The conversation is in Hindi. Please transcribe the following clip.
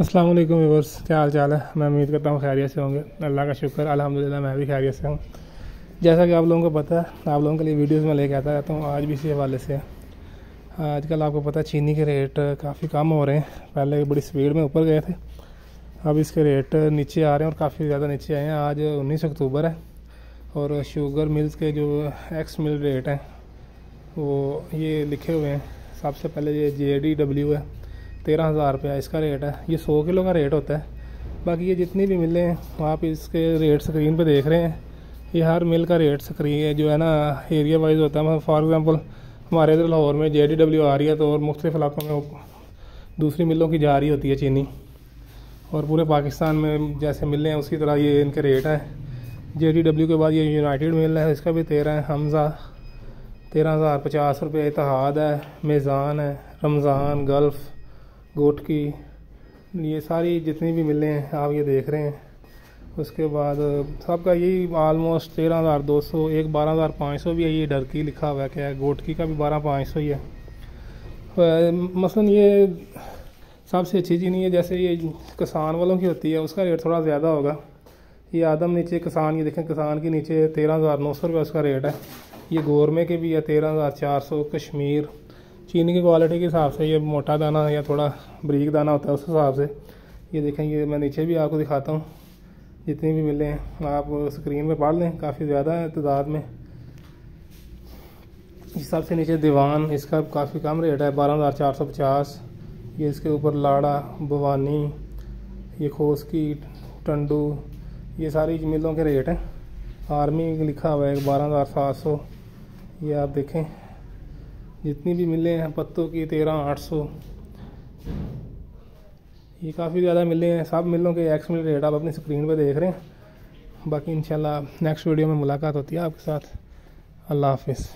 अस्सलाम वालेकुम व्यूअर्स, क्या हाल चाल है। मैं उम्मीद करता हूँ खैरियत से होंगे। अल्लाह का शुक्र, अल्हम्दुलिल्लाह मैं भी खैरियत से हूँ। जैसा कि आप लोगों को पता है, आप लोगों के लिए वीडियोस में लेके आता रहता हूँ। आज भी इसी हवाले से आजकल आपको पता है चीनी के रेट काफ़ी कम हो रहे हैं। पहले बड़ी स्पीड में ऊपर गए थे, अब इसके रेट नीचे आ रहे हैं और काफ़ी ज़्यादा नीचे आए हैं। आज 19 अक्टूबर है और शुगर मिल्स के जो एक्स मिल रेट हैं वो ये लिखे हुए हैं। सबसे पहले ये JDW है, 13,000 रुपया इसका रेट है। ये 100 किलो का रेट होता है। बाकी ये जितनी भी मिलें हैं आप इसके रेट स्क्रीन पे देख रहे हैं। ये हर मिल का रेट स्क्रीन जो है ना एरिया वाइज होता है। फॉर एग्ज़ाम्पल हमारे इधर लाहौर में JDW आ रही है तो और मुख्तलिफ इलाकों में दूसरी मिलों की जा रही होती है चीनी। और पूरे पाकिस्तान में जैसे मिल हैं उसी तरह ये इनके रेट हैं। JDW के बाद ये यूनाइटेड मिल है, इसका भी 13 है। हमज़ा 13,050 रुपये। इतिहाद है, मेज़ान है, रमज़ान, गल्फ़, गोटकी, ये सारी जितनी भी मिलें हैं आप ये देख रहे हैं। उसके बाद सबका यही आलमोस्ट 13,200। एक 12,500 भी है, ये डरकी लिखा हुआ है। क्या है, गोटकी का भी 12,500 ही है। मसलन ये सबसे अच्छी चीज़ नहीं है। जैसे ये किसान वालों की होती है उसका रेट थोड़ा ज़्यादा होगा। ये आदम नीचे किसान, ये देखें किसान के नीचे 13,900 रुपये उसका रेट है। ये गोरमे के भी है 13,400। कश्मीर चीनी की क्वालिटी के हिसाब से ये मोटा दाना या थोड़ा बारीक दाना होता है उस हिसाब से। ये देखें, ये मैं नीचे भी आपको दिखाता हूँ। जितनी भी मिले हैं आप स्क्रीन पे पढ़ लें, काफ़ी ज़्यादा है तादाद में। इस सबसे नीचे दीवान, इसका काफ़ी कम रेट है, 12,450। ये इसके ऊपर लाड़ा, भवानी, ये खोसकी, टंडू, ये सारी मिलों के रेट हैं। आर्मी लिखा हुआ है 12,700। ये आप देखें जितनी भी मिलें हैं पत्तों की 13,800। ये काफ़ी ज़्यादा मिले हैं। सब मिलों के एक्स मिल रेट आप अपनी स्क्रीन पे देख रहे हैं। बाकी इंशाल्लाह नेक्स्ट वीडियो में मुलाकात होती है आपके साथ। अल्लाह हाफिज़।